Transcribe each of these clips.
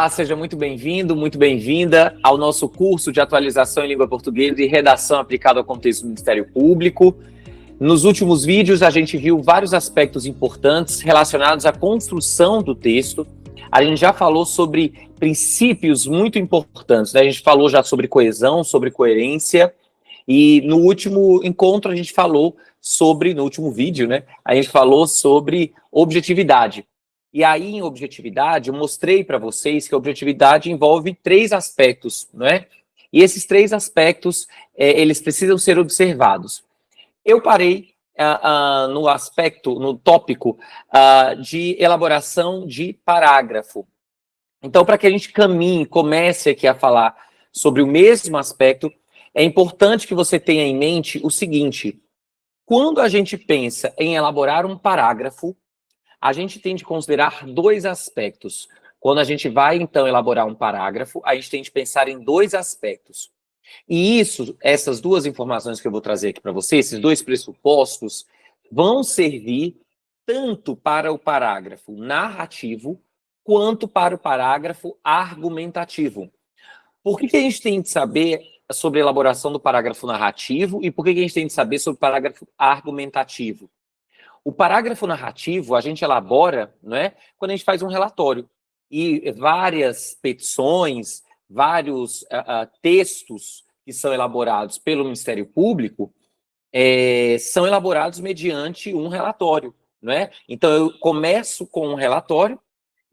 Olá, seja muito bem-vindo, muito bem-vinda ao nosso curso de atualização em língua portuguesa e redação aplicada ao contexto do Ministério Público. Nos últimos vídeos, a gente viu vários aspectos importantes relacionados à construção do texto. A gente já falou sobre princípios muito importantes, né? A gente falou já sobre coesão, sobre coerência, e no último encontro a gente falou sobre, no último vídeo, né? A gente falou sobre objetividade. E aí, em objetividade, eu mostrei para vocês que a objetividade envolve três aspectos, não é? E esses três aspectos, eles precisam ser observados. Eu parei no tópico de elaboração de parágrafo. Então, para que a gente comece aqui a falar sobre o mesmo aspecto, é importante que você tenha em mente o seguinte: quando a gente pensa em elaborar um parágrafo, a gente tem de considerar dois aspectos. Quando a gente vai, então, elaborar um parágrafo, a gente tem de pensar em dois aspectos. E essas duas informações que eu vou trazer aqui para você, esses dois pressupostos, vão servir tanto para o parágrafo narrativo, quanto para o parágrafo argumentativo. Por que a gente tem de saber sobre a elaboração do parágrafo narrativo e por que a gente tem de saber sobre o parágrafo argumentativo? O parágrafo narrativo a gente elabora, não é, quando a gente faz um relatório. E várias petições, vários textos que são elaborados pelo Ministério Público são elaborados mediante um relatório, não é? Então, eu começo com um relatório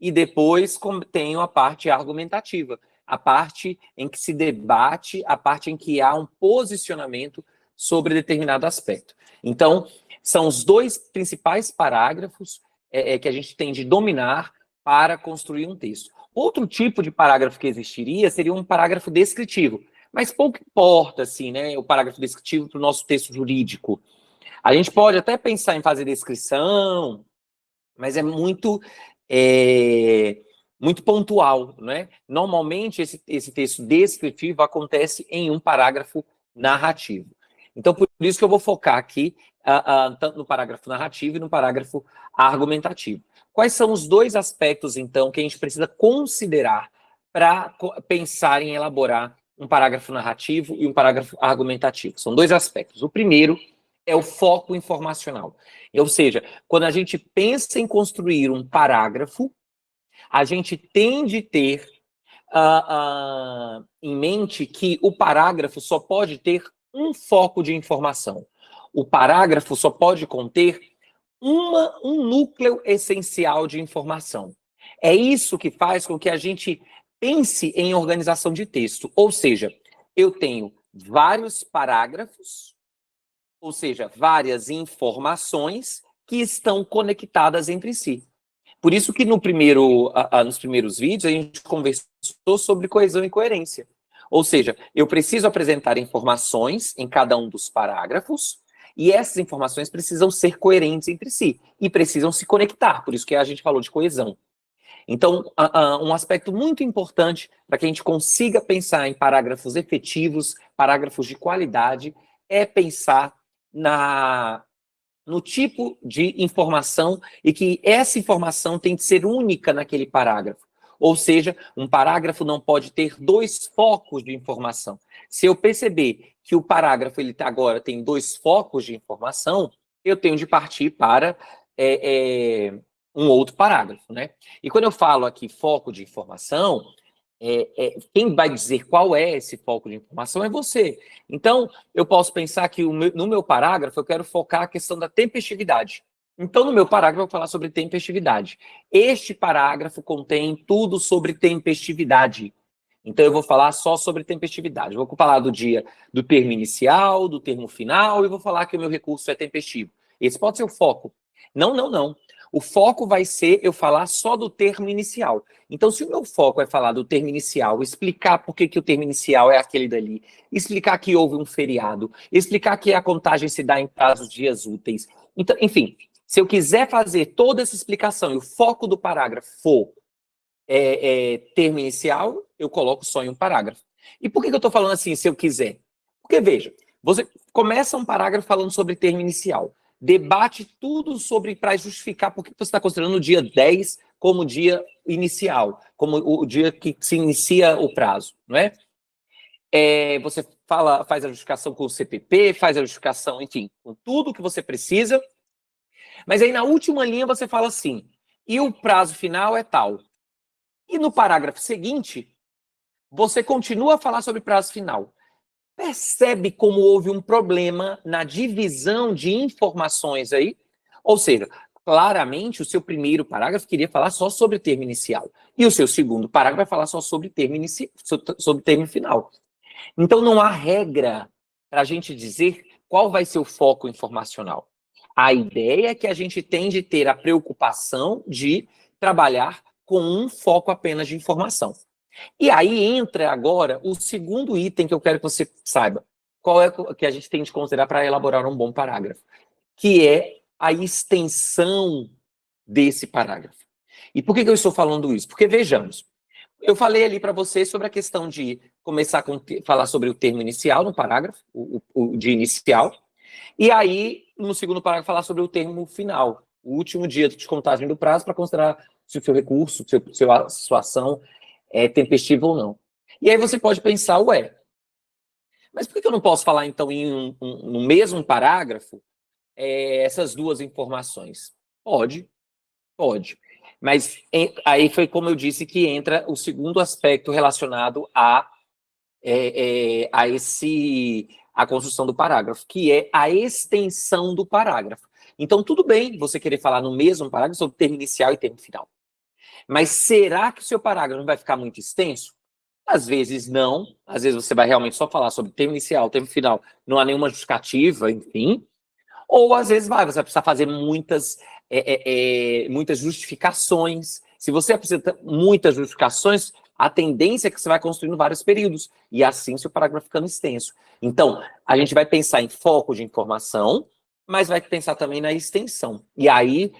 e depois tenho a parte argumentativa, a parte em que se debate, a parte em que há um posicionamento sobre determinado aspecto. Então, são os dois principais parágrafos que a gente tem de dominar para construir um texto. Outro tipo de parágrafo que existiria seria um parágrafo descritivo, mas pouco importa, assim, né, o parágrafo descritivo para o nosso texto jurídico. A gente pode até pensar em fazer descrição, mas é muito pontual, né? Normalmente, esse texto descritivo acontece em um parágrafo narrativo. Então, por isso que eu vou focar aqui tanto no parágrafo narrativo e no parágrafo argumentativo. Quais são os dois aspectos, então, que a gente precisa considerar para pensar em elaborar um parágrafo narrativo e um parágrafo argumentativo? São dois aspectos. O primeiro é o foco informacional. Ou seja, quando a gente pensa em construir um parágrafo, a gente tem de ter em mente que o parágrafo só pode ter um foco de informação. O parágrafo só pode conter um núcleo essencial de informação. É isso que faz com que a gente pense em organização de texto. Ou seja, eu tenho vários parágrafos, ou seja, várias informações que estão conectadas entre si. Por isso que nos primeiros vídeos a gente conversou sobre coesão e coerência. Ou seja, eu preciso apresentar informações em cada um dos parágrafos e essas informações precisam ser coerentes entre si e precisam se conectar. Por isso que a gente falou de coesão. Então, um aspecto muito importante para que a gente consiga pensar em parágrafos efetivos, parágrafos de qualidade, é pensar no tipo de informação e que essa informação tem de ser única naquele parágrafo. Ou seja, um parágrafo não pode ter dois focos de informação. Se eu perceber que o parágrafo agora tem dois focos de informação, eu tenho de partir para um outro parágrafo, né? E quando eu falo aqui foco de informação, quem vai dizer qual é esse foco de informação é você. Então, eu posso pensar que no meu parágrafo eu quero focar a questão da tempestividade. Então, no meu parágrafo eu vou falar sobre tempestividade. Este parágrafo contém tudo sobre tempestividade. Então, eu vou falar só sobre tempestividade. Eu vou falar do termo inicial, do termo final, e vou falar que o meu recurso é tempestivo. Esse pode ser o foco. Não, não, não. O foco vai ser eu falar só do termo inicial. Então, se o meu foco é falar do termo inicial, explicar por que o termo inicial é aquele dali, explicar que houve um feriado, explicar que a contagem se dá em prazos dias úteis. Então, enfim, se eu quiser fazer toda essa explicação e o foco do parágrafo for termo inicial, eu coloco só em um parágrafo. E por que eu estou falando assim, se eu quiser? Porque, veja, você começa um parágrafo falando sobre termo inicial, debate tudo para justificar por que você está considerando o dia 10 como o dia inicial, como o dia que se inicia o prazo, não é? Você faz a justificação com o CPP, faz a justificação, enfim, com tudo que você precisa, mas aí na última linha você fala assim, e o prazo final é tal. E no parágrafo seguinte, você continua a falar sobre prazo final. Percebe como houve um problema na divisão de informações aí? Ou seja, claramente o seu primeiro parágrafo queria falar só sobre termo inicial. E o seu segundo parágrafo vai falar só sobre sobre termo final. Então não há regra para a gente dizer qual vai ser o foco informacional. A ideia é que a gente tem de ter a preocupação de trabalhar com um foco apenas de informação. E aí entra agora o segundo item que eu quero que você saiba. Qual é que a gente tem de considerar para elaborar um bom parágrafo? Que é a extensão desse parágrafo. E por que eu estou falando isso? Porque, vejamos, eu falei ali para você sobre a questão de começar a falar sobre o termo inicial no parágrafo, o de inicial, e aí, no segundo parágrafo, falar sobre o termo final, o último dia de contagem do prazo para considerar se o seu recurso, sua ação é tempestiva ou não. E aí você pode pensar, mas por que eu não posso falar, então, no mesmo parágrafo, essas duas informações? Pode. Mas aí foi como eu disse que entra o segundo aspecto relacionado a construção do parágrafo, que é a extensão do parágrafo. Então, tudo bem você querer falar no mesmo parágrafo sobre termo inicial e termo final. Mas será que o seu parágrafo não vai ficar muito extenso? Às vezes não, às vezes você vai realmente só falar sobre termo inicial, termo final, não há nenhuma justificativa, enfim. Ou às vezes você vai precisar fazer muitas justificações. Se você apresenta muitas justificações, a tendência é que você vai construindo vários períodos, e assim seu parágrafo ficando extenso. Então, a gente vai pensar em foco de informação, mas vai pensar também na extensão. E aí,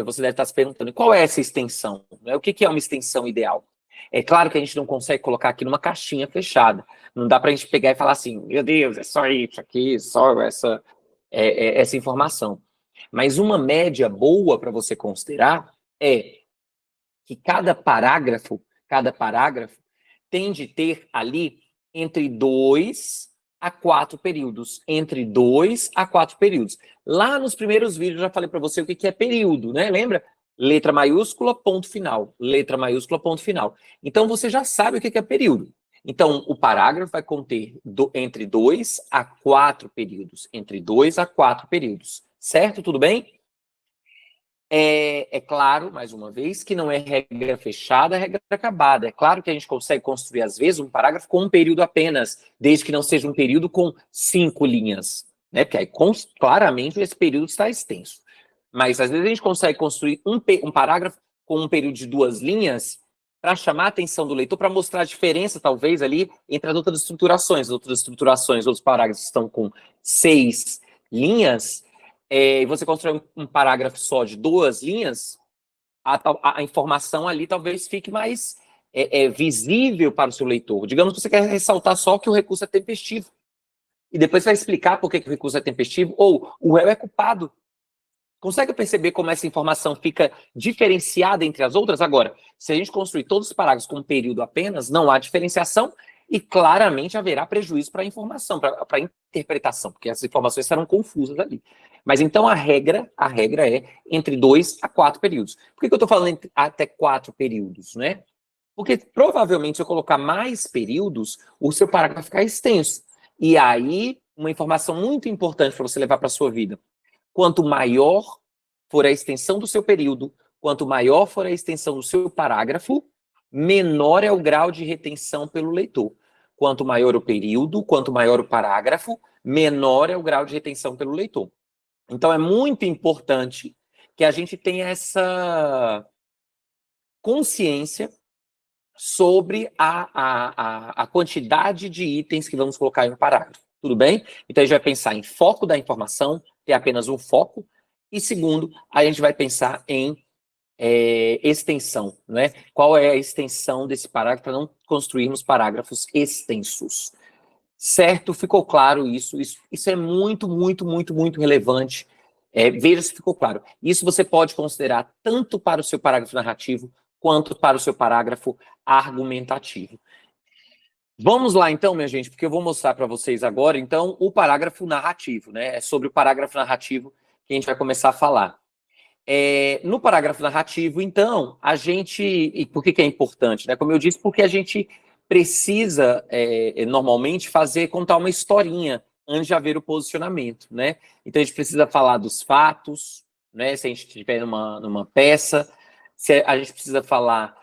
você deve estar se perguntando, qual é essa extensão? O que é uma extensão ideal? É claro que a gente não consegue colocar aqui numa caixinha fechada. Não dá para a gente pegar e falar assim, meu Deus, é só isso aqui, só essa informação. Mas uma média boa para você considerar é que cada parágrafo tem de ter ali entre 2 a 4 períodos. Entre 2 a 4 períodos. Lá nos primeiros vídeos eu já falei para você o que é período, né? Lembra? Letra maiúscula, ponto final. Letra maiúscula, ponto final. Então você já sabe o que é período. Então, o parágrafo vai conter entre 2 a 4 períodos. Entre 2 a 4 períodos. Certo? Tudo bem? É claro, mais uma vez, que não é regra fechada, é regra acabada. É claro que a gente consegue construir, às vezes, um parágrafo com um período apenas, desde que não seja um período com 5 linhas. Né? Porque aí, claramente, esse período está extenso. Mas, às vezes, a gente consegue construir um parágrafo com um período de 2 linhas para chamar a atenção do leitor, para mostrar a diferença, talvez, ali, entre as outras estruturações. Outros parágrafos estão com 6 linhas, e você constrói um parágrafo só de 2 linhas, a informação ali talvez fique mais visível para o seu leitor. Digamos que você quer ressaltar só que o recurso é tempestivo. E depois vai explicar por que o recurso é tempestivo, ou o réu é culpado. Consegue perceber como essa informação fica diferenciada entre as outras? Agora, se a gente construir todos os parágrafos com um período apenas, não há diferenciação e claramente haverá prejuízo para a informação, para a interpretação, porque as informações serão confusas ali. Mas então a regra é entre 2 a 4 períodos. Por que eu estou falando até 4 períodos, né? Porque provavelmente se eu colocar mais períodos, o seu parágrafo vai ficar extenso. E aí, uma informação muito importante para você levar para a sua vida. Quanto maior for a extensão do seu período, quanto maior for a extensão do seu parágrafo, menor é o grau de retenção pelo leitor. Quanto maior o período, quanto maior o parágrafo, menor é o grau de retenção pelo leitor. Então, é muito importante que a gente tenha essa consciência sobre a quantidade de itens que vamos colocar em um parágrafo. Tudo bem? Então, a gente vai pensar em foco da informação, ter apenas um foco. E segundo, a gente vai pensar em extensão, né? Qual é a extensão desse parágrafo para não construirmos parágrafos extensos. Certo? Ficou claro isso? Isso é muito, muito, muito, muito relevante Veja se ficou claro. Isso você pode considerar tanto para o seu parágrafo narrativo quanto para o seu parágrafo argumentativo. Vamos lá então, minha gente, porque eu vou mostrar para vocês agora, então, o parágrafo narrativo, né? É sobre o parágrafo narrativo que a gente vai começar a falar. No parágrafo narrativo, então, a gente... E por que é importante, né? Como eu disse, porque a gente precisa, normalmente, contar uma historinha antes de haver o posicionamento, né? Então, a gente precisa falar dos fatos, né? Se a gente estiver numa peça, a gente precisa falar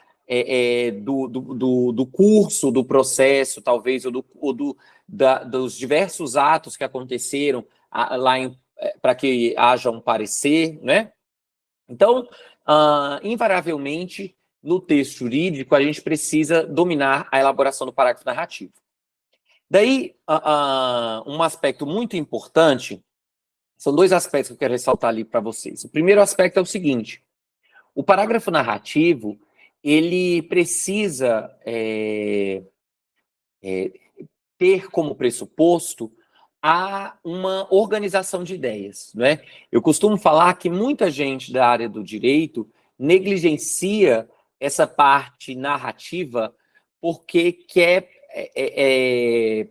do curso, do processo, talvez, ou dos diversos atos que aconteceram lá para que haja um parecer, né? Então, invariavelmente, no texto jurídico, a gente precisa dominar a elaboração do parágrafo narrativo. Daí, um aspecto muito importante, são dois aspectos que eu quero ressaltar ali para vocês. O primeiro aspecto é o seguinte: o parágrafo narrativo, ele precisa ter como pressuposto uma organização de ideias, não é? Eu costumo falar que muita gente da área do direito negligencia essa parte narrativa porque quer,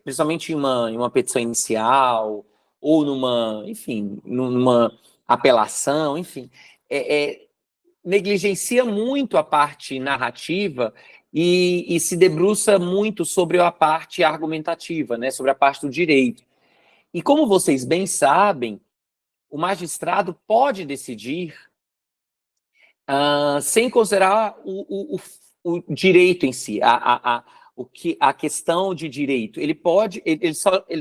principalmente em uma petição inicial ou numa apelação, enfim, negligencia muito a parte narrativa e se debruça muito sobre a parte argumentativa, né, sobre a parte do direito. E como vocês bem sabem, o magistrado pode decidir sem considerar o direito em si, a questão de direito. Ele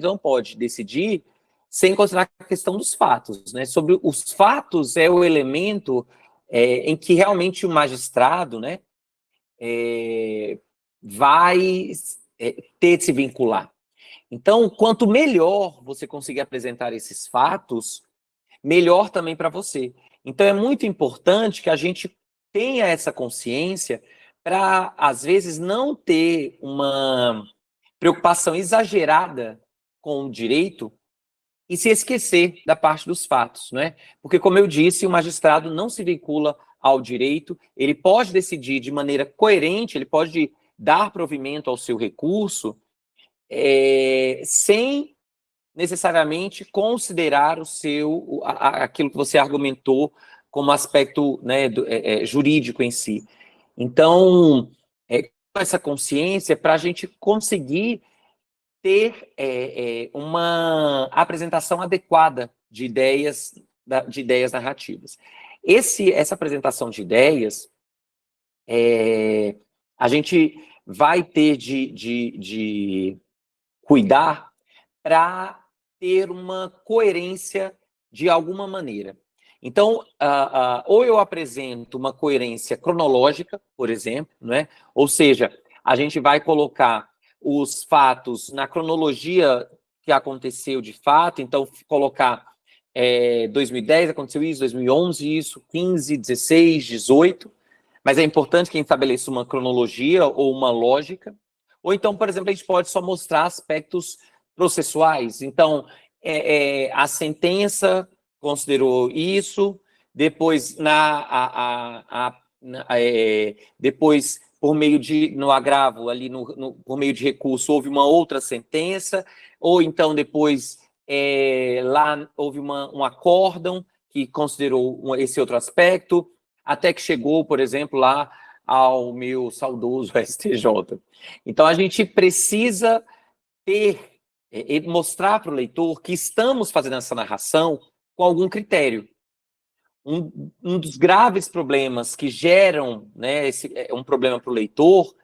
não pode decidir sem considerar a questão dos fatos, né? Sobre os fatos é o elemento em que realmente o magistrado, né, vai ter de se vincular. Então, quanto melhor você conseguir apresentar esses fatos, melhor também para você. Então, é muito importante que a gente tenha essa consciência para, às vezes, não ter uma preocupação exagerada com o direito e se esquecer da parte dos fatos, né? Porque, como eu disse, o magistrado não se vincula ao direito, ele pode decidir de maneira coerente, ele pode dar provimento ao seu recurso, sem necessariamente considerar aquilo que você argumentou como aspecto, né, jurídico em si. Então, essa consciência para a gente conseguir ter uma apresentação adequada de ideias narrativas. Essa apresentação de ideias, a gente vai ter de cuidar para ter uma coerência de alguma maneira. Então, ou eu apresento uma coerência cronológica, por exemplo, né? Ou seja, a gente vai colocar os fatos na cronologia que aconteceu de fato, então colocar 2010 aconteceu isso, 2011 isso, 15, 16, 18, mas é importante que estabeleça uma cronologia ou uma lógica. Ou então, por exemplo, a gente pode só mostrar aspectos processuais. Então, a sentença considerou isso, depois, depois por meio no agravo, ali por meio de recurso, houve uma outra sentença, ou então depois lá houve um acórdão que considerou esse outro aspecto, até que chegou, por exemplo, lá ao meu saudoso STJ. Então, a gente precisa mostrar para o leitor que estamos fazendo essa narração com algum critério. Um dos graves problemas que geram, né, um problema para o leitor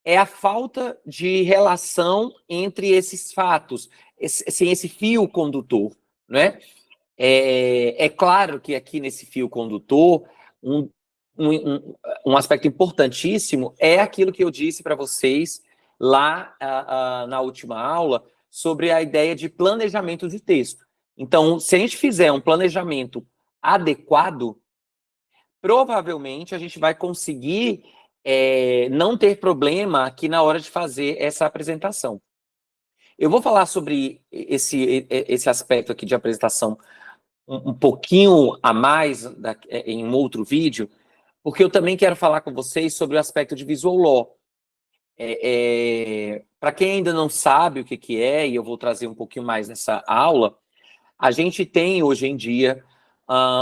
é a falta de relação entre esses fatos, sem esse fio condutor, né? É claro que aqui nesse fio condutor, um aspecto importantíssimo é aquilo que eu disse para vocês lá na última aula sobre a ideia de planejamento de texto. Então, se a gente fizer um planejamento adequado, provavelmente a gente vai conseguir não ter problema aqui na hora de fazer essa apresentação. Eu vou falar sobre esse aspecto aqui de apresentação um pouquinho a mais em um outro vídeo, porque eu também quero falar com vocês sobre o aspecto de visual law. Para quem ainda não sabe o que é, e eu vou trazer um pouquinho mais nessa aula, a gente tem hoje em dia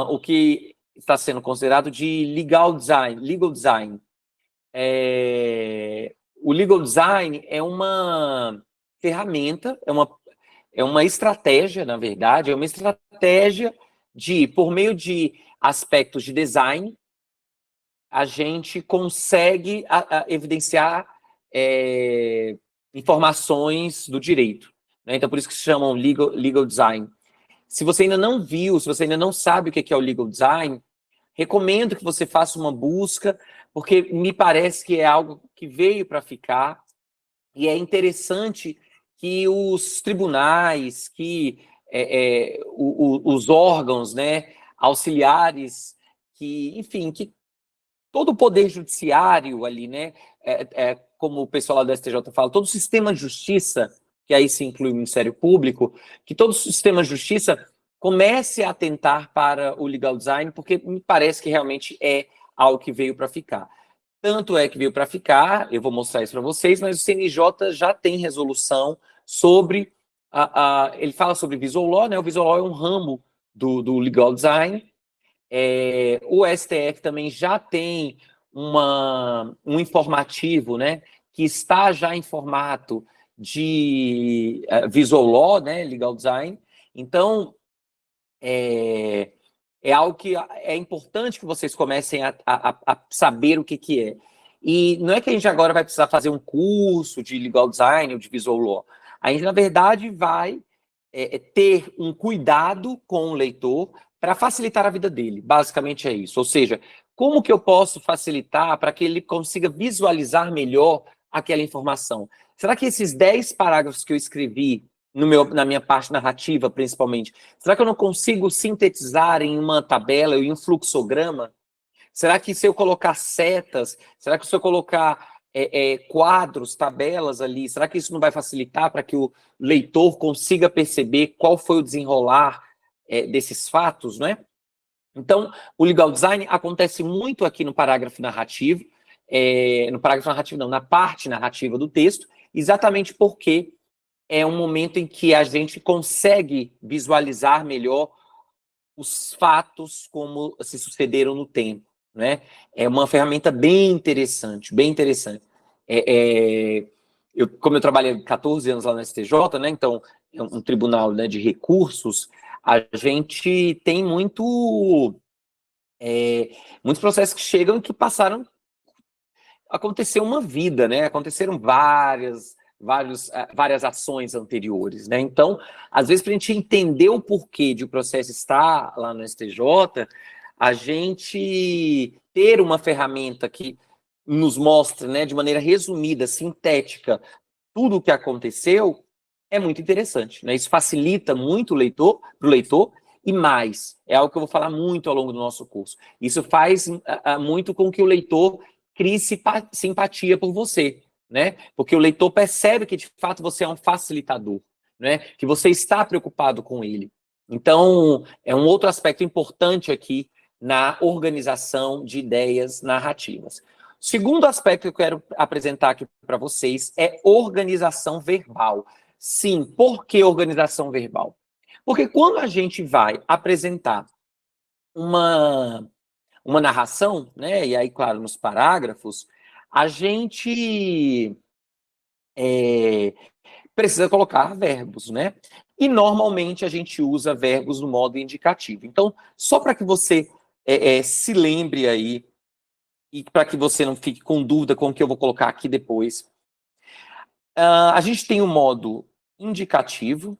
o que está sendo considerado de legal design. O legal design é uma ferramenta, é uma estratégia, na verdade, é uma estratégia de, por meio de aspectos de design, a gente consegue evidenciar informações do direito, né? Então, por isso que se chamam legal design. Se você ainda não viu, se você ainda não sabe o que é o legal design, recomendo que você faça uma busca, porque me parece que é algo que veio para ficar, e é interessante que os tribunais, que os órgãos, né, auxiliares, que, enfim, que todo o poder judiciário ali, né, como o pessoal lá do STJ fala, todo o sistema de justiça, que aí se inclui o Ministério Público, que todo o sistema de justiça comece a atentar para o legal design, porque me parece que realmente é algo que veio para ficar. Tanto é que veio para ficar, eu vou mostrar isso para vocês, mas o CNJ já tem resolução sobre, ele fala sobre visual law, né? O visual law é um ramo do legal design. O STF também já tem um informativo, né? Que está já em formato de visual law, né? Legal design. Então, é algo que é importante que vocês comecem a saber o que é. E não é que a gente agora vai precisar fazer um curso de legal design ou de visual law. A gente, na verdade, vai ter um cuidado com o leitor para facilitar a vida dele. Basicamente é isso. Ou seja, como que eu posso facilitar para que ele consiga visualizar melhor aquela informação? Será que esses 10 parágrafos que eu escrevi na minha parte narrativa, principalmente, será que eu não consigo sintetizar em uma tabela, em um fluxograma? Será que se eu colocar setas, será que se eu colocar quadros, tabelas ali, será que isso não vai facilitar para que o leitor consiga perceber qual foi o desenrolar desses fatos, né? Então, o legal design acontece muito aqui no parágrafo narrativo, na parte narrativa do texto, exatamente porque é um momento em que a gente consegue visualizar melhor os fatos como se sucederam no tempo, né? É uma ferramenta bem interessante, bem interessante. Como eu trabalhei 14 anos lá no STJ, né? Então, é um tribunal, né, de recursos, a gente tem muitos processos que chegam e que aconteceu uma vida, né? Aconteceram várias ações anteriores, né? Então, às vezes, para a gente entender o porquê de o processo estar lá no STJ, a gente ter uma ferramenta que nos mostre, né, de maneira resumida, sintética, tudo o que aconteceu, é muito interessante, né? Isso facilita muito para o leitor, e mais, é algo que eu vou falar muito ao longo do nosso curso. Isso faz muito com que o leitor crie simpatia por você, né? Porque o leitor percebe que, de fato, você é um facilitador, né? Que você está preocupado com ele. Então, é um outro aspecto importante aqui na organização de ideias narrativas. Segundo aspecto que eu quero apresentar aqui para vocês é organização verbal. Sim, por que organização verbal? Porque quando a gente vai apresentar uma narração, né, e aí, claro, nos parágrafos, a gente precisa colocar verbos, né? E normalmente a gente usa verbos no modo indicativo. Então, só para que você se lembre aí, e para que você não fique com dúvida com o que eu vou colocar aqui depois, a gente tem o modo indicativo,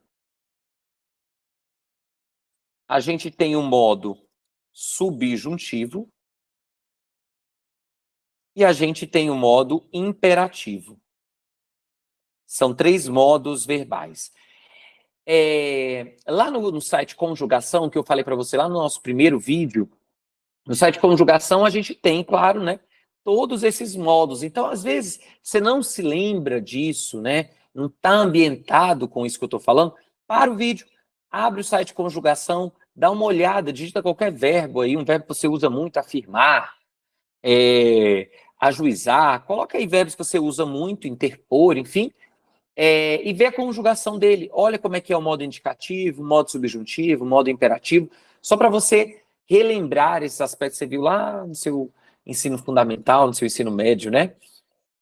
a gente tem o modo subjuntivo e a gente tem o modo imperativo. São 3 modos verbais. Lá no site Conjugação, que eu falei para você lá no nosso primeiro vídeo, no site Conjugação a gente tem, claro, né, todos esses modos. Então, às vezes, você não se lembra disso, né, não está ambientado com isso que eu estou falando, para o vídeo, abre o site Conjugação, dá uma olhada, digita qualquer verbo aí, um verbo que você usa muito, afirmar, ajuizar, coloca aí verbos que você usa muito, interpor, enfim, e vê a conjugação dele. Olha como é que é o modo indicativo, modo subjuntivo, modo imperativo, só para você relembrar esses aspectos que você viu lá no seu ensino fundamental, no seu ensino médio, né?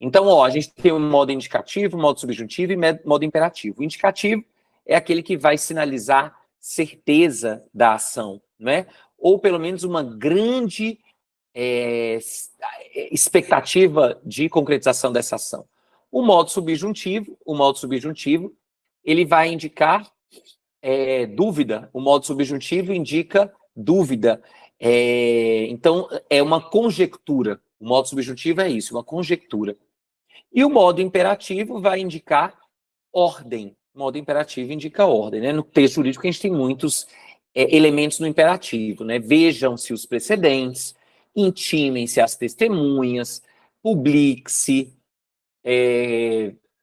Então, ó, a gente tem o modo indicativo, modo subjuntivo e modo imperativo. O indicativo é aquele que vai sinalizar certeza da ação, né? Ou pelo menos uma grande expectativa de concretização dessa ação. O modo subjuntivo, ele vai indicar dúvida. O modo subjuntivo indica dúvida. Então, é uma conjectura. O modo subjuntivo é isso, uma conjectura. E o modo imperativo vai indicar ordem. O modo imperativo indica ordem, né? No texto jurídico, a gente tem muitos elementos no imperativo, né? Vejam-se os precedentes, intimem-se as testemunhas, publique-se,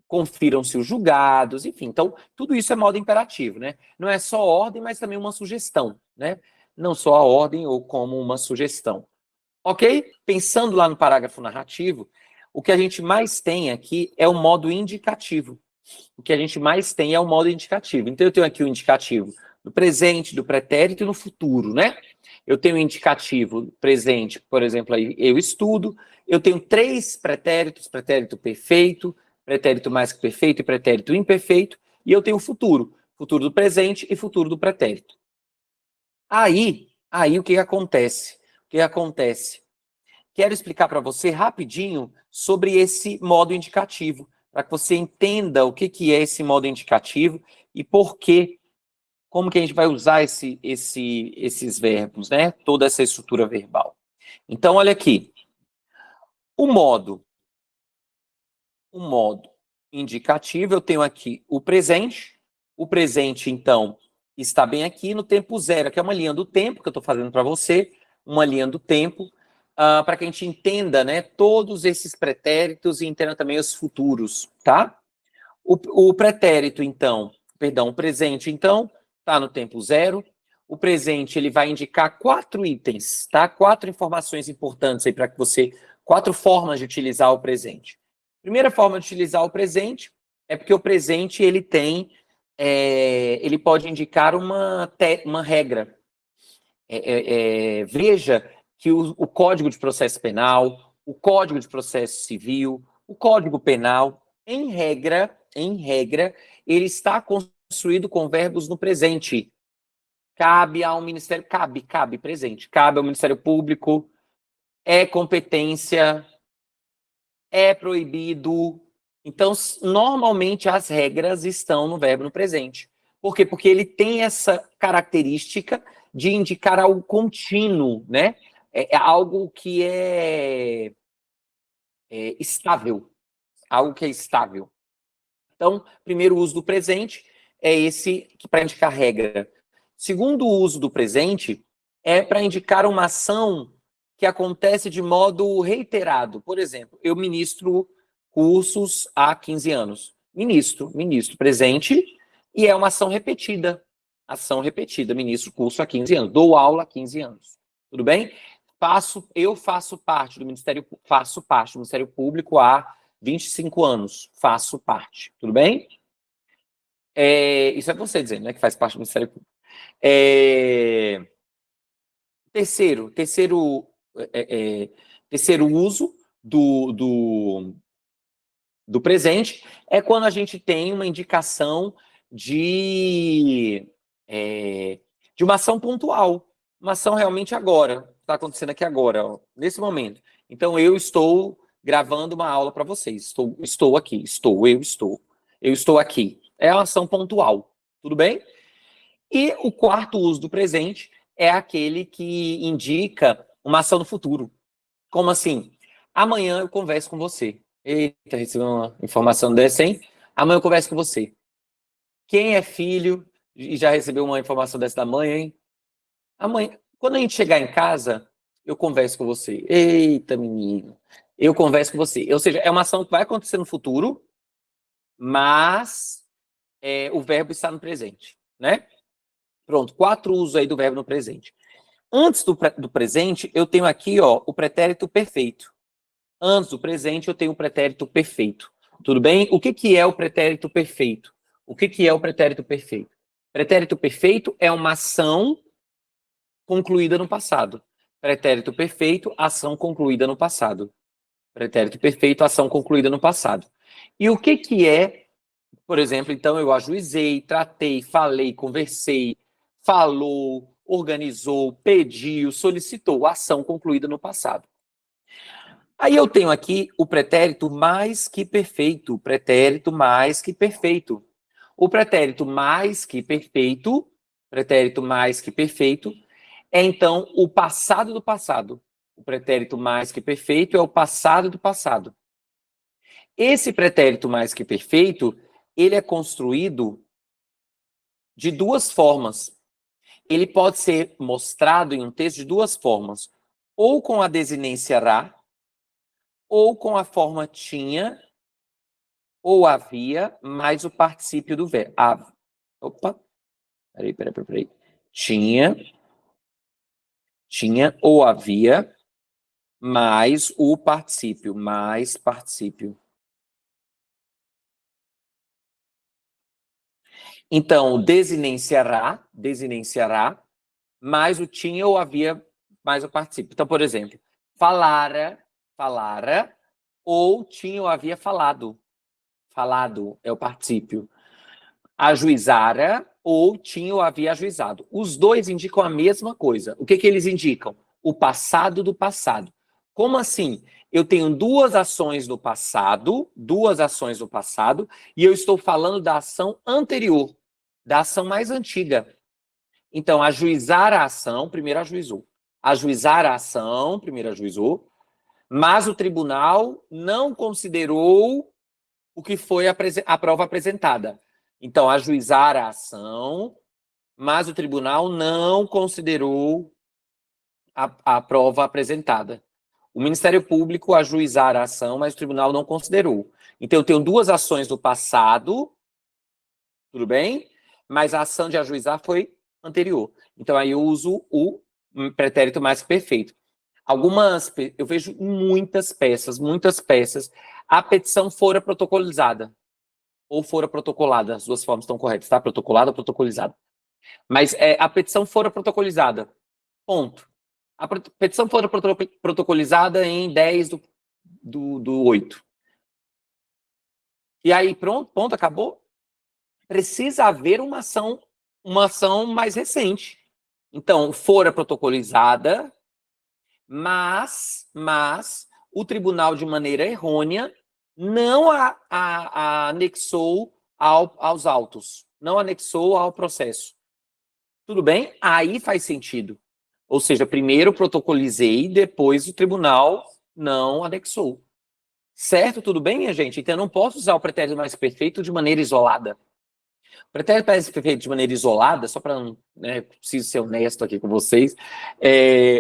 confiram-se os julgados, enfim. Então, tudo isso é modo imperativo, né? Não é só ordem, mas também uma sugestão, né? Não só a ordem ou como uma sugestão. Ok? Pensando lá no parágrafo narrativo, o que a gente mais tem aqui é o modo indicativo. O que a gente mais tem é o modo indicativo. Então, eu tenho aqui o indicativo do presente, do pretérito e no futuro, né? Eu tenho o indicativo presente, por exemplo, aí eu estudo. Eu tenho 3 pretéritos: pretérito perfeito, pretérito mais que perfeito e pretérito imperfeito. E eu tenho o futuro do presente e futuro do pretérito. Aí o que acontece? O que acontece? Quero explicar para você rapidinho sobre esse modo indicativo, para que você entenda o que é esse modo indicativo e por quê, como que a gente vai usar esses verbos, né? Toda essa estrutura verbal. Então, olha aqui. O modo indicativo, eu tenho aqui o presente. O presente, então, está bem aqui no tempo zero, que é uma linha do tempo que eu estou fazendo para você, uma linha do tempo, para que a gente entenda, né, todos esses pretéritos e entenda também os futuros, tá? O pretérito, então, perdão, o presente, então, está no tempo zero. O presente, ele vai indicar 4 itens, tá? 4 informações importantes aí para que você, 4 formas de utilizar o presente. Primeira forma de utilizar o presente é porque o presente, ele tem, ele pode indicar uma regra. Veja que o Código de Processo Penal, o Código de Processo Civil, o Código Penal, em regra, ele está construído com verbos no presente. Cabe ao Ministério, cabe presente, cabe ao Ministério Público, é competência, é proibido. Então, normalmente as regras estão no verbo no presente. Por quê? Porque ele tem essa característica de indicar algo contínuo, né? É algo que é estável, algo que é estável. Então, primeiro uso do presente é esse para indicar regra. Segundo uso do presente é para indicar uma ação que acontece de modo reiterado. Por exemplo, eu ministro cursos há 15 anos. Ministro presente, e é uma ação repetida. Ministro curso há 15 anos. Dou aula há 15 anos. Tudo bem? Eu faço parte do Ministério Público há 25 anos. Faço parte. Tudo bem? Isso é você dizendo, né? Que faz parte do Ministério Público. Terceiro uso do presente é quando a gente tem uma indicação de uma ação pontual, uma ação realmente agora, está acontecendo aqui agora, ó, nesse momento. Então, eu estou gravando uma aula para vocês, estou aqui, eu estou aqui. É uma ação pontual, tudo bem? E o quarto uso do presente é aquele que indica uma ação no futuro. Como assim? Amanhã eu converso com você. Eita, recebi uma informação dessa, hein? Amanhã eu converso com você. Quem é filho e já recebeu uma informação dessa da mãe, hein? Amanhã, quando a gente chegar em casa, eu converso com você. Eita, menino. Eu converso com você. Ou seja, é uma ação que vai acontecer no futuro, mas o verbo está no presente, né? Pronto, 4 usos aí do verbo no presente. Antes do presente, eu tenho aqui, ó, o pretérito perfeito. Antes do presente, eu tenho o pretérito perfeito. Tudo bem? O que, que é o pretérito perfeito? O que, que é o pretérito perfeito? Pretérito perfeito é uma ação concluída no passado. Pretérito perfeito, ação concluída no passado. Pretérito perfeito, ação concluída no passado. E o que, que é, por exemplo, então eu ajuizei, tratei, falei, conversei, falou, organizou, pediu, solicitou, ação concluída no passado. Aí eu tenho aqui o pretérito mais que perfeito, pretérito mais que perfeito. O pretérito mais que perfeito, pretérito mais que perfeito, é então o passado do passado. O pretérito mais que perfeito é o passado do passado. Esse pretérito mais que perfeito, ele é construído de duas formas. Ele pode ser mostrado em um texto de duas formas. Ou com a desinência ra, ou com a forma tinha, ou havia, mais o particípio do verbo. Opa, peraí. Tinha ou havia, mais o particípio, mais particípio. Então, desinenciará, mais o tinha ou havia, mais o particípio. Então, por exemplo, falara, ou tinha ou havia falado. Falado é o particípio. Ajuizara, ou tinha ou havia ajuizado. Os dois indicam a mesma coisa. O que, que eles indicam? O passado do passado. Como assim? Eu tenho duas ações no passado, e eu estou falando da ação anterior, da ação mais antiga. Então, ajuizar a ação, primeiro ajuizou. Ajuizar a ação, primeiro ajuizou, mas o tribunal não considerou o que foi a prova apresentada. Então, ajuizar a ação, mas o tribunal não considerou a prova apresentada. O Ministério Público ajuizar a ação, mas o tribunal não considerou. Então, eu tenho duas ações do passado, tudo bem? Mas a ação de ajuizar foi anterior. Então, aí eu uso o pretérito mais perfeito. Eu vejo muitas peças, a petição fora protocolizada. Ou fora protocolada, as duas formas estão corretas, tá? Protocolada ou protocolizada. Mas a petição fora protocolizada. Ponto. A petição fora protocolizada em 10 do 8. E aí, pronto, ponto, acabou. Precisa haver uma ação mais recente. Então, fora protocolizada, mas o tribunal, de maneira errônea, não a anexou aos autos, não anexou ao processo. Tudo bem? Aí faz sentido. Ou seja, primeiro protocolizei, depois o tribunal não anexou. Certo? Tudo bem, minha gente? Então eu não posso usar o pretérito mais perfeito de maneira isolada. O pretérito mais perfeito de maneira isolada, só para não, né, preciso ser honesto aqui com vocês,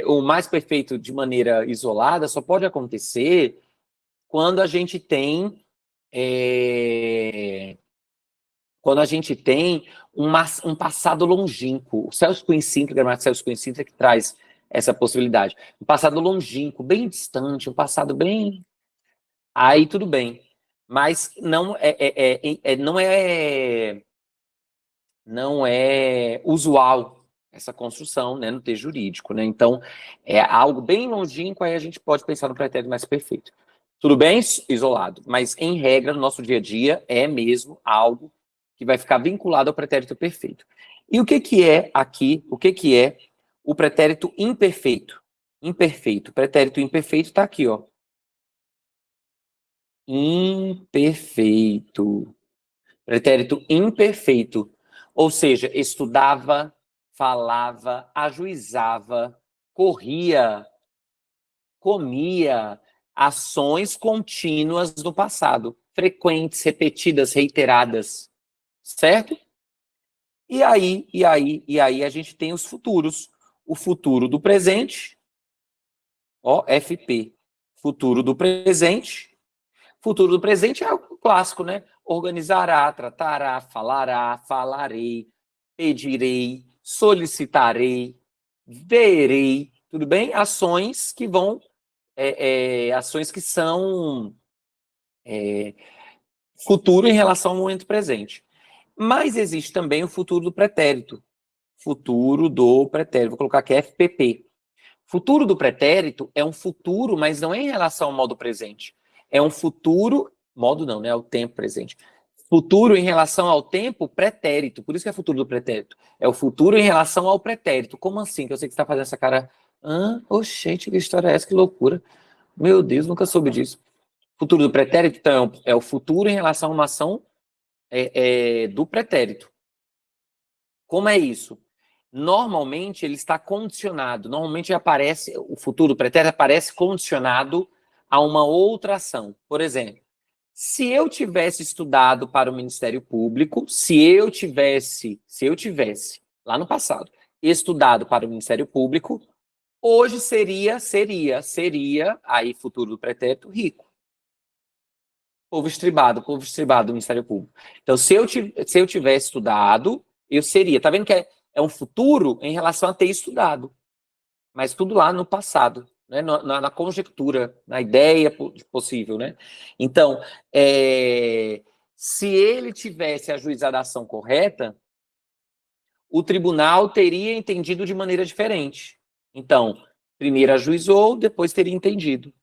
o mais perfeito de maneira isolada só pode acontecer quando a gente tem um passado longínquo. O Celso Cunha Sintra, o gramático Celso Cunha Sintra, que traz essa possibilidade. Um passado longínquo, bem distante, um passado bem... Aí tudo bem. Mas não é usual essa construção, né, no texto jurídico, né? Então, é algo bem longínquo, aí a gente pode pensar no pretérito mais perfeito. Tudo bem? Isolado. Mas, em regra, no nosso dia a dia, é mesmo algo que vai ficar vinculado ao pretérito perfeito. E o que é aqui, o pretérito imperfeito? Imperfeito. Pretérito imperfeito está aqui, ó. Imperfeito. Pretérito imperfeito. Ou seja, estudava, falava, ajuizava, corria, comia, ações contínuas no passado, frequentes, repetidas, reiteradas, certo? E aí a gente tem os futuros. O futuro do presente, ó, FP. Futuro do presente. Futuro do presente é o clássico, né? Organizará, tratará, falará, falarei, pedirei, solicitarei, verei, tudo bem? Ações que vão, ações que são futuro em relação ao momento presente. Mas existe também o futuro do pretérito. Futuro do pretérito. Vou colocar aqui FPP. Futuro do pretérito é um futuro, mas não é em relação ao modo presente. É um futuro, modo não, né? É o tempo presente. Futuro em relação ao tempo pretérito. Por isso que é futuro do pretérito. É o futuro em relação ao pretérito. Como assim? Que eu sei que você está fazendo essa cara. Oxente, que história é essa? Que loucura. Meu Deus, nunca soube disso. Futuro do pretérito, então, é o futuro em relação a uma ação do pretérito. Como é isso? Normalmente ele está condicionado. Normalmente aparece, o futuro do pretérito aparece condicionado a uma outra ação. Por exemplo, se eu tivesse estudado para o Ministério Público, se eu tivesse lá no passado estudado para o Ministério Público, hoje seria aí futuro do pretérito rico. Povo estribado do Ministério Público. Então, se eu tivesse estudado, eu seria. Tá vendo que é um futuro em relação a ter estudado, mas tudo lá no passado, né? na conjectura, na ideia possível, né? Então, se ele tivesse ajuizado a ação correta, o tribunal teria entendido de maneira diferente. Então, primeiro ajuizou, depois teria entendido.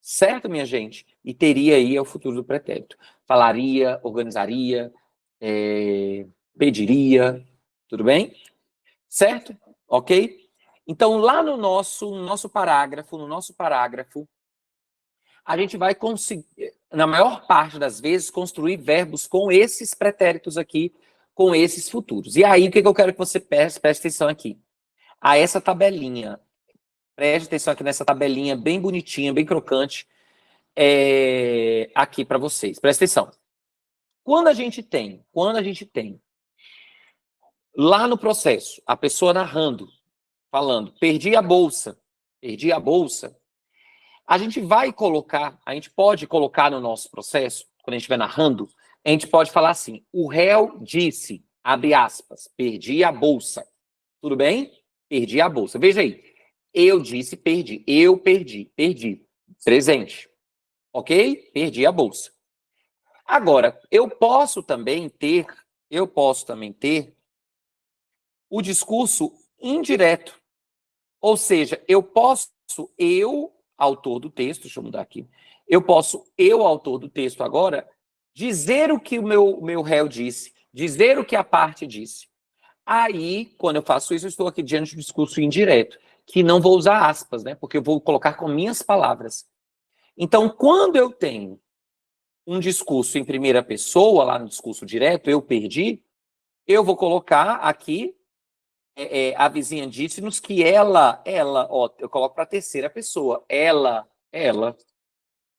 Certo, minha gente? E teria aí o futuro do pretérito. Falaria, organizaria, pediria, tudo bem? Certo? Ok? Então, lá no nosso parágrafo, a gente vai conseguir, na maior parte das vezes, construir verbos com esses pretéritos aqui, com esses futuros. E aí, o que eu quero que você preste atenção aqui? A essa tabelinha. Preste atenção aqui nessa tabelinha bem bonitinha, bem crocante, aqui para vocês. Presta atenção. Quando a gente tem lá no processo a pessoa narrando, falando, perdi a bolsa, a gente pode colocar no nosso processo, quando a gente estiver narrando, a gente pode falar assim, o réu disse, abre aspas, perdi a bolsa. Tudo bem? Perdi a bolsa. Veja aí. Eu disse perdi. Eu perdi. Presente. Ok? Perdi a bolsa. Agora, eu posso também ter o discurso indireto. Ou seja, autor do texto, deixa eu mudar aqui, autor do texto agora, dizer o que o meu réu disse, dizer o que a parte disse. Aí, quando eu faço isso, eu estou aqui diante de um discurso indireto, que não vou usar aspas, né? Porque eu vou colocar com minhas palavras. Então, quando eu tenho um discurso em primeira pessoa, lá no discurso direto, eu perdi, eu vou colocar aqui, a vizinha disse-nos que ela, ó, eu coloco para a terceira pessoa, ela,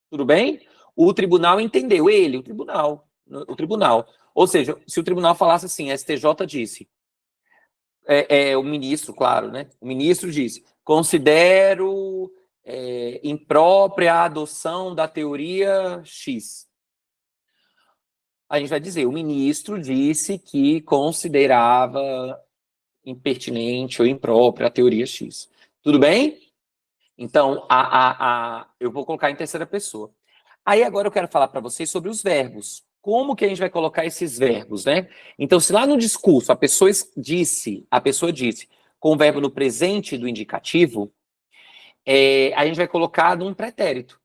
tudo bem? O tribunal entendeu, o tribunal. Ou seja, se o tribunal falasse assim, a STJ disse, o ministro, claro, né? O ministro disse, considero imprópria a adoção da teoria X. A gente vai dizer, o ministro disse que considerava impertinente ou imprópria a teoria X. Tudo bem? Então, eu vou colocar em terceira pessoa. Aí agora eu quero falar para vocês sobre os verbos. Como que a gente vai colocar esses verbos, né? Então, se lá no discurso a pessoa disse, com o verbo no presente do indicativo, a gente vai colocar num pretérito.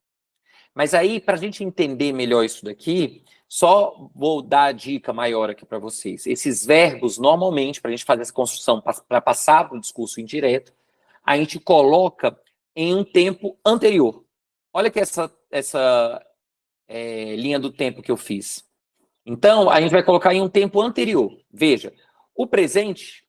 Mas aí, para a gente entender melhor isso daqui, só vou dar a dica maior aqui para vocês. Esses verbos, normalmente, para a gente fazer essa construção, para passar para o discurso indireto, a gente coloca em um tempo anterior. Olha que essa linha do tempo que eu fiz. Então, a gente vai colocar em um tempo anterior. Veja, o presente,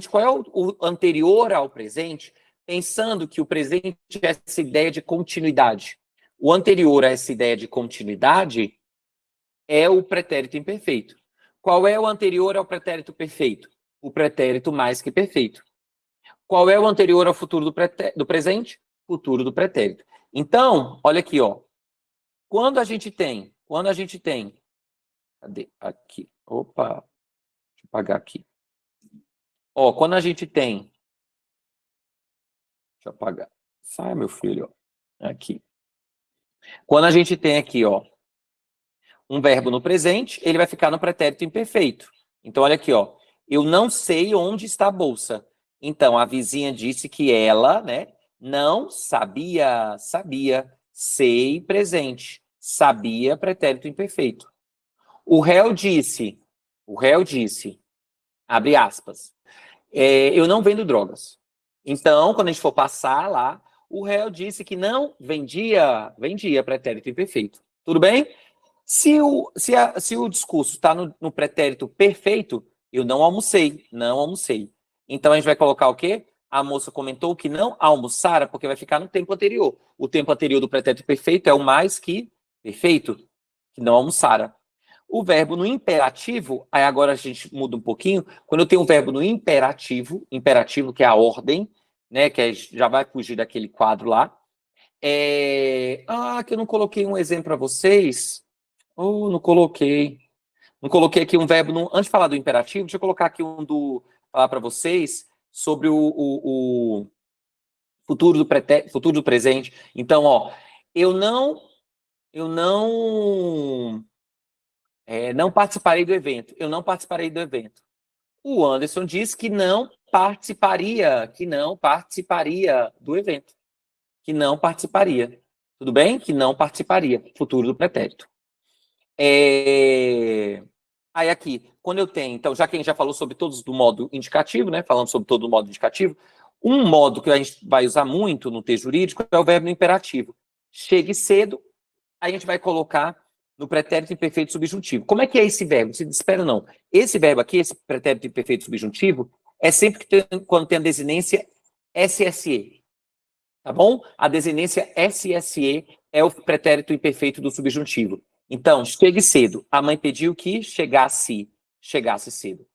qual é o anterior ao presente? Pensando que o presente é essa ideia de continuidade. O anterior a essa ideia de continuidade é o pretérito imperfeito. Qual é o anterior ao pretérito perfeito? O pretérito mais que perfeito. Qual é o anterior ao futuro do presente? Futuro do pretérito. Então, olha aqui, ó. Quando a gente tem, cadê? Aqui. Opa, deixa eu apagar aqui. Ó, quando a gente tem... Deixa eu apagar. Sai, meu filho, ó. Aqui. Quando a gente tem aqui, ó, um verbo no presente, ele vai ficar no pretérito imperfeito. Então, olha aqui, ó. Eu não sei onde está a bolsa. Então, a vizinha disse que ela, né, não sabia. Sabia. Sei, presente. Sabia, pretérito imperfeito. O réu disse, abre aspas, eu não vendo drogas. Então, quando a gente for passar lá, o réu disse que não vendia, pretérito imperfeito. Tudo bem? Se o discurso está no pretérito perfeito, eu não almocei, não almocei. Então, a gente vai colocar o quê? A moça comentou que não almoçara, porque vai ficar no tempo anterior. O tempo anterior do pretérito perfeito é o mais que perfeito, que não almoçara. O verbo no imperativo, aí agora a gente muda um pouquinho. Quando eu tenho um verbo no imperativo, que é a ordem, né, já vai fugir daquele quadro lá. Que eu não coloquei um exemplo para vocês. Não coloquei. Não coloquei aqui um verbo. Antes de falar do imperativo, deixa eu colocar aqui falar para vocês sobre o futuro do presente. Então, ó, eu não não participarei do evento. Eu não participarei do evento. O Anderson disse que não participaria do evento. Que não participaria. Tudo bem? Que não participaria. Futuro do pretérito. Aí aqui, quando eu tenho... Então, já que a gente já falou sobre todos do modo indicativo, né? Falando sobre todo o modo indicativo, um modo que a gente vai usar muito no texto jurídico é o verbo no imperativo. Chegue cedo, a gente vai colocar no pretérito imperfeito subjuntivo. Como é que é esse verbo? Não se desespera, não. Esse verbo aqui, esse pretérito imperfeito subjuntivo, é sempre quando tem a desinência SSE. Tá bom? A desinência SSE é o pretérito imperfeito do subjuntivo. Então, chegue cedo. A mãe pediu que chegasse cedo.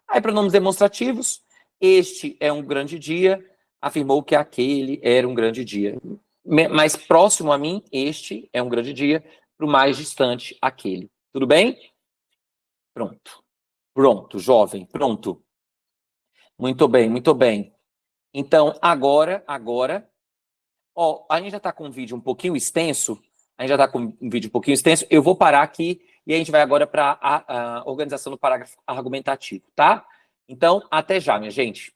Aí, pronomes demonstrativos. Este é um grande dia. Afirmou que aquele era um grande dia. Mais próximo a mim, este é um grande dia. Para o mais distante, aquele. Tudo bem? Pronto. Pronto, jovem. Pronto. Muito bem, muito bem. Então, agora, ó, a gente já está com um vídeo um pouquinho extenso. Eu vou parar aqui e a gente vai agora para a organização do parágrafo argumentativo, tá? Então, até já, minha gente.